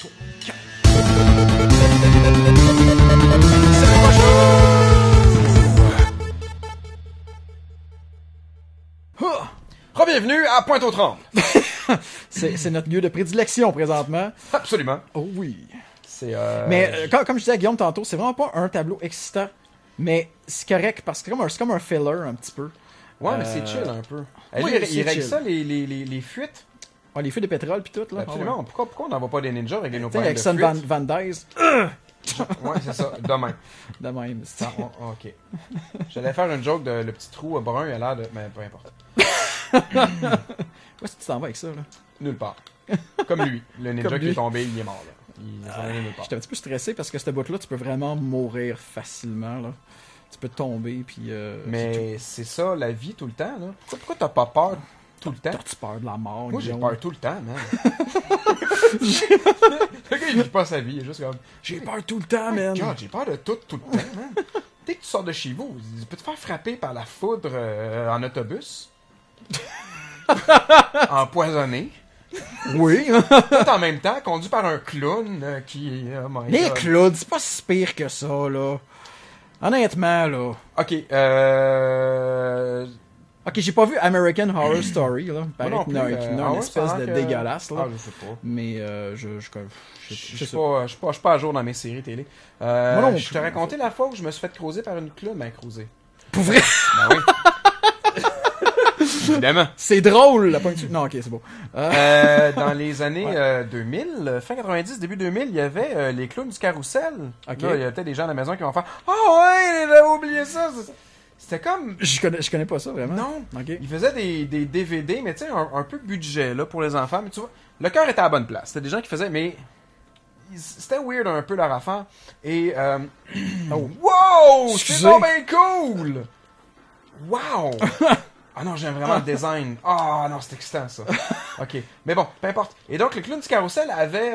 3, 4. Bienvenue à Pointe-aux-Trembles. C'est notre lieu de prédilection présentement. Absolument. Oh oui. C'est Mais comme je disais à Guillaume tantôt, c'est vraiment pas un tableau excitant, mais c'est correct parce que c'est comme un filler un petit peu. Ouais, mais c'est chill un peu. Oui, Lui, c'est il règle chill. ça, les fuites. Ah, les feux de pétrole pis tout là. Absolument. Pourquoi on n'envoie pas des ninjas régler nos Tiens, problèmes avec de Son fuite? Van Dyes. Ouais, c'est ça. Demain. De même. c'est- Ok. J'allais faire une joke de le petit trou brun, il a l'air de... Mais peu importe. Où est-ce que tu t'en vas avec ça là? Nulle part. Comme lui. Le ninja Comme qui lui. est tombé, il est mort. Là. Il s'en est nulle part. J'étais un petit peu stressé parce que ce bout-là, tu peux vraiment mourir facilement là. Tu peux tomber puis. Mais c'est ça, la vie tout le temps. Là. Pourquoi t'as pas peur tout le temps? T'as-tu peur de la mort? Moi, j'ai Guillaume? peur tout le temps, man. Le gars, il vit pas sa vie. Il est juste comme... J'ai peur tout le temps, man. God, j'ai peur de tout le temps, man. Dès que tu sors de chez vous, tu peux te faire frapper par la foudre en autobus. Empoisonné. Oui. Tout en même temps, conduit par un clown qui... Oh my Les God. clowns, c'est pas si pire que ça là. Honnêtement là. Ok, Ok, j'ai pas vu American Horror Story là. Paraît non qu'il y en a, plus, qu'il y en a ah une ouais, espèce ça a de l'air que- dégueulasse là. Ah, je sais pas. Mais je Je sais suis pas. pas à jour dans mes séries télé. non Je plus. te raconté la fois où je me suis fait creuser par une clown. Ben, creuser. Pour vrai, Ben oui. Évidemment. c'est drôle la pointure. Non, ok, c'est bon. Dans les années 2000, fin 90, début 2000, il y avait les clowns du carrousel. Ok. Là, il y a peut-être des gens à la maison qui vont faire « Oh ouais, j'avais oublié ça! » C'était comme... Je connais pas ça vraiment. Non. Ok. Ils faisaient des DVD, mais tu sais, un peu budget là, pour les enfants. Mais tu vois, le cœur était à la bonne place. C'était des gens qui faisaient, mais... C'était weird un peu leur affaire. Et... Oh. Wow! C'est Excusez. donc bien cool! Wow! Ah non, j'aime vraiment le design. Ah non, c'est excitant ça. Ok, mais bon, peu importe. Et donc, le clown du carrousel avait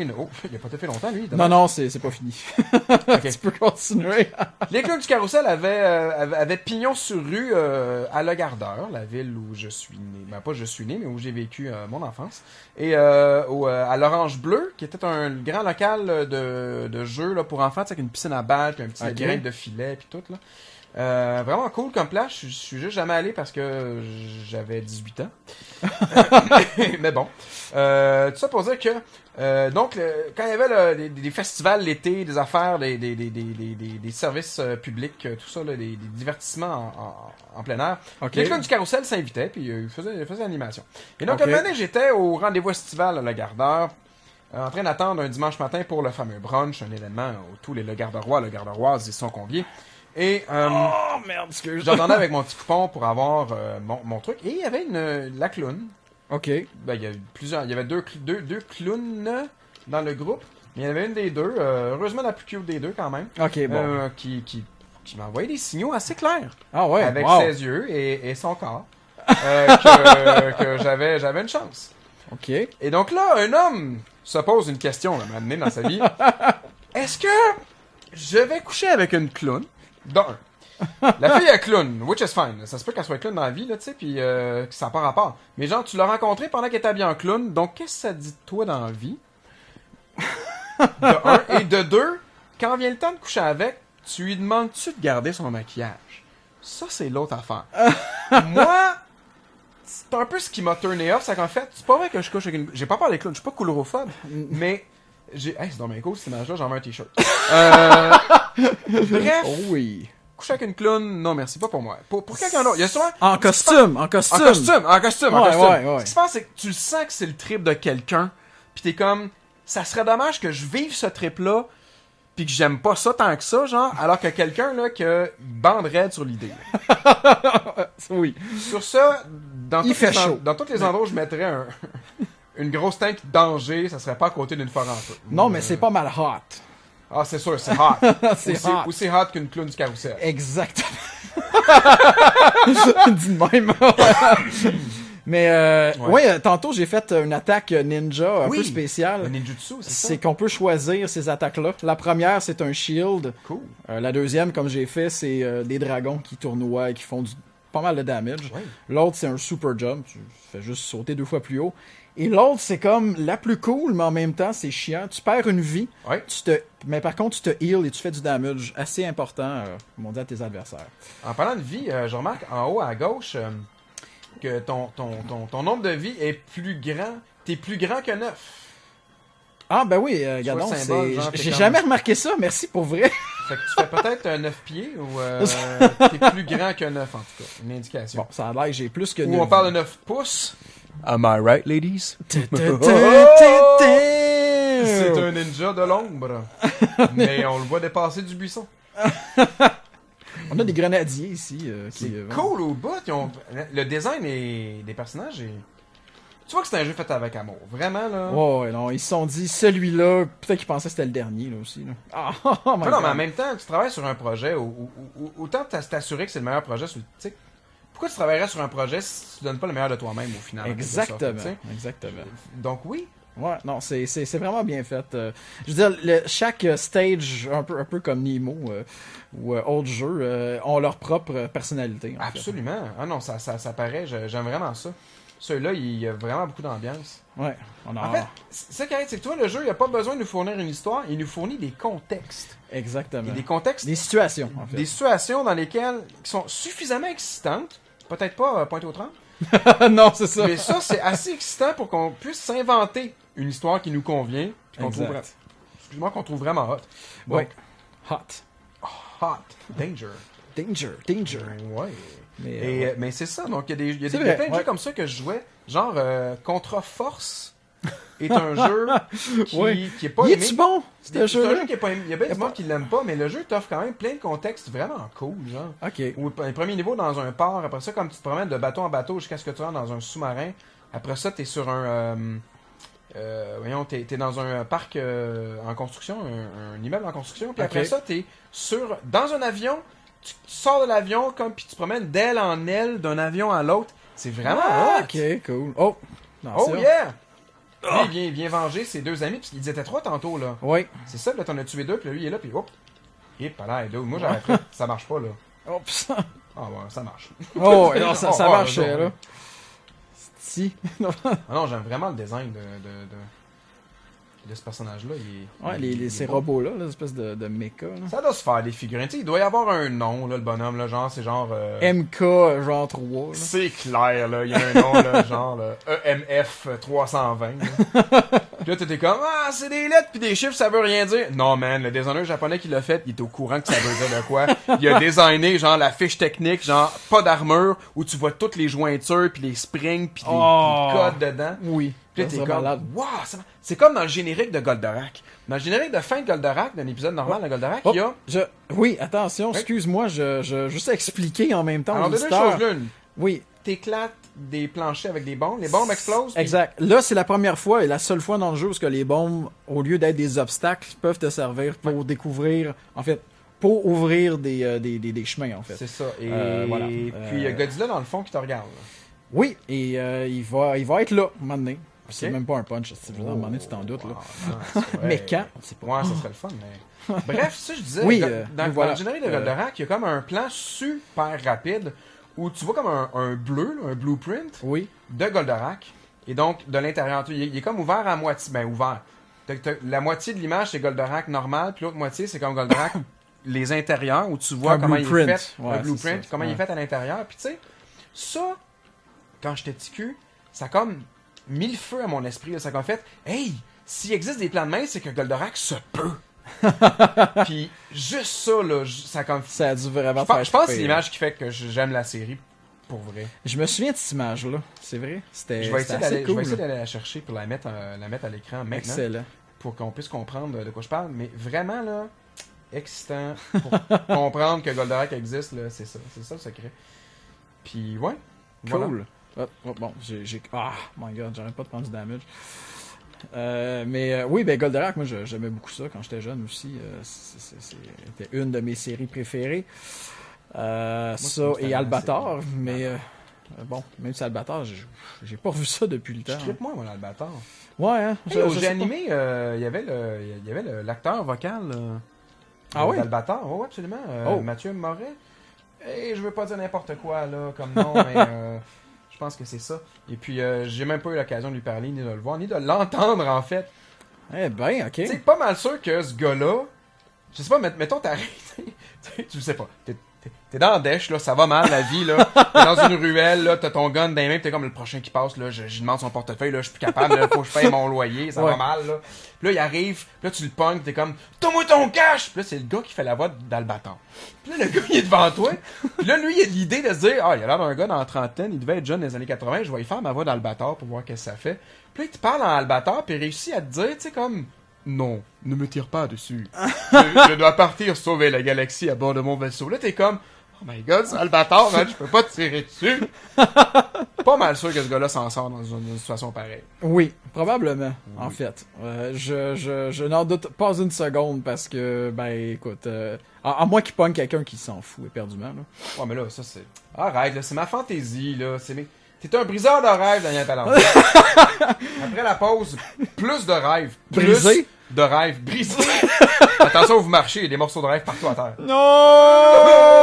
une... Oh, il a pas tout fait longtemps, lui. Non, non, c'est pas fini. Ok. Tu peux continuer. Les clowns du carrousel avaient pignon sur rue à Le Gardeur, la ville où je suis né. Ben, pas je suis né, mais où j'ai vécu mon enfance. Et à l'Orange Bleu, qui était un grand local de jeux là, pour enfants, tu sais, avec une piscine à balles, puis un petit Ok. labyrinthe de filets, puis tout, là. Vraiment cool comme place. Je suis juste jamais allé parce que j'avais 18 ans. Mais bon. Tout ça pour dire que donc quand il y avait des festivals l'été, des affaires, des services publics, tout ça, là, des divertissements en plein air, Ok. les clowns du carrousel s'invitaient puis ils faisaient l'animation. Et donc Ok. une année, j'étais au rendez-vous estival à Le Gardeur. En train d'attendre un dimanche matin pour le fameux brunch, un événement où tous les Le Garderois, Le Garderoises y sont conviés. Et Oh merde, excuse. j'attendais avec mon petit coupon pour avoir mon truc. Et il y avait la clown. Ok. Ben, il y avait deux clowns dans le groupe. Mais il y en avait une des deux, heureusement la plus cute des deux quand même, Ok, bon. qui m'envoyait des signaux assez clairs. Ah ouais, Avec wow. ses yeux et son corps. Que j'avais une chance. Ok. Et donc là, un homme se pose une question là, maintenant dans sa vie. Est-ce que je vais coucher avec une clown? D'un. La fille est clown, which is fine. Ça se peut qu'elle soit clown dans la vie, là, tu sais, puis que ça n'a pas rapport. Mais genre, tu l'as rencontrée pendant qu'elle était habillée en clown, donc qu'est-ce que ça dit de toi dans la vie? De un. Et de deux, quand vient le temps de coucher avec, tu lui demandes-tu de garder son maquillage? Ça, c'est l'autre affaire. Moi, c'est un peu ce qui m'a turné off, c'est qu'en fait, c'est pas vrai que je couche avec une... J'ai pas peur des clowns, je suis pas couleurophobe, mais... Hey, c'est dans mes cool, cette image-là, j'en veux un t-shirt. Bref, Oh oui. coucher avec une clown, non merci, pas pour moi. Pour quelqu'un d'autre. Il y a souvent... En costume, en costume. En costume. Ouais, ouais. Ce qui se passe, c'est que tu le sens que c'est le trip de quelqu'un, pis t'es comme... Ça serait dommage que je vive ce trip-là, pis que j'aime pas ça tant que ça, genre, alors que quelqu'un, là, que il bande raide sur l'idée. Oui. Sur ça, Il fait chaud. dans tous les endroits où je mettrais une grosse tank danger, ça serait pas à côté d'une forêt en feu. Non, mais c'est pas mal hot. Ah, c'est sûr, c'est hot. C'est hot. Aussi hot qu'une clown du carrousel. Exactement. Dis de même. Mais ouais, tantôt j'ai fait une attaque ninja un peu Un spéciale. ninjutsu, c'est ça? C'est qu'on peut choisir ces attaques-là. La première, c'est un shield. Cool. La deuxième, comme j'ai fait, c'est des dragons qui tournoient et qui font pas mal de damage. Oui. L'autre, c'est un super jump. Tu fais juste sauter 2 fois plus haut. Et l'autre, c'est comme la plus cool, mais en même temps, c'est chiant. Tu perds une vie, Oui. mais par contre, tu te heal et tu fais du damage assez important, comme on dit, à tes adversaires. En parlant de vie, je remarque en haut à gauche que ton nombre de vie est plus grand. T'es plus grand que 9. Ah, ben oui, regardons, le symbole, genre, j'ai t'es jamais comme- remarqué ça, merci pour vrai. Fait que tu fais peut-être un 9 pieds ou t'es plus grand que 9 en tout cas. Une indication. Bon, ça a l'air que j'ai plus que Ou 9 on parle de 9 pouces. Am I right, ladies? C'est C'est un ninja de l'ombre. Mais on le voit dépasser du buisson. On a des grenadiers ici. C'est cool au bout. Le design des personnages est... Tu vois que c'est un jeu fait avec amour. Vraiment, là. Ouais, non, ils se sont dit, celui-là, peut-être qu'ils pensaient que c'était le dernier, là aussi. Là. Ah, oh my Non, God. mais en même temps, tu travailles sur un projet, autant t'assurer que c'est le meilleur projet sur le... tu sais, pourquoi tu travaillerais sur un projet si tu donnes pas le meilleur de toi-même au final? en quelque sorte, Exactement, tu sais? exactement. Donc oui. Ouais, non, c'est vraiment bien fait. Je veux dire, chaque stage, un peu comme Nemo ou autre jeu, ont leur propre personnalité. En fait. Absolument. Ah non, ça paraît, j'aime vraiment ça. Celui-là, il y a vraiment beaucoup d'ambiance. Ouais, on a... En fait, c'est correct, c'est que toi, le jeu, il n'a pas besoin de nous fournir une histoire, il nous fournit des contextes. Exactement. Et des contextes, Des situations, en fait. des situations dans lesquelles, qui sont suffisamment excitantes, peut-être pas pointe aux trembles, non, c'est ça. mais ça, c'est assez excitant pour qu'on puisse s'inventer une histoire qui nous convient, puis qu'on trouve, Exact. excuse-moi, qu'on trouve vraiment hot. Donc, Ouais. Hot. hot, danger. Danger. Ouais. Mais, Mais c'est ça, donc il y a C'est plein vrai, de jeux ouais. comme ça que je jouais. Genre, Contra Force est un jeu Ouais. qui est pas il aimé. est-tu bon, C'est ce un jeu-là? jeu qui est pas aimé. Il y a bien du monde qui l'aime pas, mais le jeu t'offre quand même plein de contextes vraiment cool, genre. Ok. Ou le premier niveau dans un port, après ça, comme tu te promènes de bateau en bateau jusqu'à ce que tu rentres dans un sous-marin. Après ça, t'es sur un... voyons, t'es dans un parc en construction, un immeuble en construction. Puis après Ok. ça, t'es dans un avion. Tu sors de l'avion comme puis tu te promènes d'aile en aile d'un avion à l'autre. C'est vraiment Ah, hot. ok, cool. Oh, non, Oh c'est yeah! Lui, il vient venger ses deux amis, parce qu'ils étaient trois tantôt, là. Oui. C'est ça, là, t'en as tué deux, puis là, lui, il est là, puis hop! Et pas là, moi, j'aurais fait, ça marche pas, là. Oups. Ah ouais, ça marche. Oh, non, ça Oh, marchait, non. là. Si. Ah non, j'aime vraiment le design de ce personnage-là. Ces beau. robots-là, l'espèce de mecha. Là. Ça doit se faire des figurines. Tu sais, il doit y avoir un nom, là, le bonhomme, là, genre, c'est genre... MK, genre 3. Là. C'est clair, là. Il y a un nom, là, genre EMF 320. Puis là, t'étais comme, ah, c'est des lettres puis des chiffres, ça veut rien dire. Non, man, le designer japonais qui l'a fait, il était au courant que ça veut dire de quoi. Il a designé, genre, la fiche technique, genre, pas d'armure, où tu vois toutes les jointures puis les springs puis les codes dedans. Oui. Puis là, Ça t'es serait comme, malade. wow, c'est comme dans le générique de Goldorak. Dans le générique de fin de Goldorak, d'un épisode normal de Goldorak, il y a... Oui, attention, excuse-moi, je juste expliquer en même temps Alors, aux de deux auditeurs. choses l'une. Oui, T'éclates des planchers avec des bombes, les bombes explosent. puis- exact. Là, c'est la première fois et la seule fois dans le jeu où ce que les bombes, au lieu d'être des obstacles, peuvent te servir pour découvrir, en fait, pour ouvrir des chemins, en fait. C'est ça. Et Voilà. puis, il y a Godzilla dans le fond qui te regarde. là. Oui, et il va être là, un moment donné. C'est Ok. même pas un punch, à un moment donné, tu t'en doutes, là. Wow, non, c'est vrai. Mais quand? On sait pas. Ouais, ça serait le fun, mais... Bref, ça, je disais, Oui, dans voilà. le générique de Goldorak, il y a comme un plan super rapide où tu vois comme un bleu, là, un blueprint Oui. de Goldorak. Et donc, de l'intérieur, il est comme ouvert à moitié. Ben, ouvert. La moitié de l'image, c'est Goldorak normal, puis l'autre moitié, c'est comme Goldorak les intérieurs, où tu vois Un comment il est blueprint. fait. Ouais, un c'est blueprint, ça. comment il est Ouais. fait à l'intérieur. Puis tu sais, ça, quand j'étais petit cul, ça a comme mis le feu à mon esprit. Là. Ça a comme fait, hey, s'il existe des plans de main, c'est que Goldorak se peut. Puis juste ça, là, ça a comme... Ça a dû vraiment Je pense que c'est triper, l'image qui fait que j'aime la série, pour vrai. Je me souviens de cette image-là, c'est vrai. C'était Je vais c'était essayer assez d'aller cool. je vais essayer d'aller la chercher pour la mettre à l'écran maintenant. Excellent. Pour qu'on puisse comprendre de quoi je parle. Mais vraiment, là, excitant pour comprendre que Goldorak existe, là, c'est ça. C'est ça le secret. Puis, ouais. voilà. Cool. Bon, Ah, my god, j'arrête pas de prendre du damage. Oui, ben Goldorak, moi j'aimais beaucoup ça quand j'étais jeune aussi. C'était une de mes séries préférées. Ça c'était et la Albator, mais bon, même si Albator, j'ai pas vu ça depuis le Je temps. trippe moi, mon Albator. Ouais, hein. Hey, au je jeu sais animé, il y avait l'acteur vocal Ah oui? d'Albator. Oui, absolument. Oh. Mathieu Moret. je veux pas dire n'importe quoi, là, comme nom, mais je pense que c'est ça. Et puis, j'ai même pas eu l'occasion de lui parler, ni de le voir, ni de l'entendre, en fait. Eh ben, ok. Tu sais, pas mal sûr que ce gars-là, je sais pas, mettons, t'arrêtes, tu sais pas, t'es dans la dèche, là, ça va mal, la vie, là, t'es dans une ruelle, là, t'as ton gun dans les mains, pis t'es comme le prochain qui passe, là, je demande son portefeuille, là, je suis plus capable, là, faut que je paye mon loyer, ça va mal, là. Puis là, il arrive, pis là, tu le pognes, t'es comme, donne-moi ton cash! Pis là, c'est le gars qui fait la voix d'Albator. Pis là, le gars, il est devant toi, pis là, lui, il a l'idée de se dire, il a l'air d'un gars dans la trentaine, il devait être jeune dans les années 80, je vais y faire ma voix d'Albator pour voir qu'est-ce que ça fait. Puis là, il te parle en Albator, pis il réussit à te dire, tu sais, comme, non, ne me tire pas dessus. je dois partir sauver la galaxie à bord de mon vaisseau. Là, t'es comme, oh my god, c'est Albator, man, je peux pas te tirer dessus. Pas mal sûr que ce gars-là s'en sort dans une situation pareille. Oui, probablement, en fait. Je n'en doute pas une seconde parce que, ben, écoute, à moins qu'il pogne quelqu'un qui s'en fout éperdument, là. Ouais, mais là, ça, c'est... Arrête, là, c'est ma fantaisie, là, T'es un briseur de rêve, Daniel Talente. Après la pause, plus de rêves. Brisé? De rêves. Brisé. Attention, vous marchez, il y a des morceaux de rêve partout à terre. Non!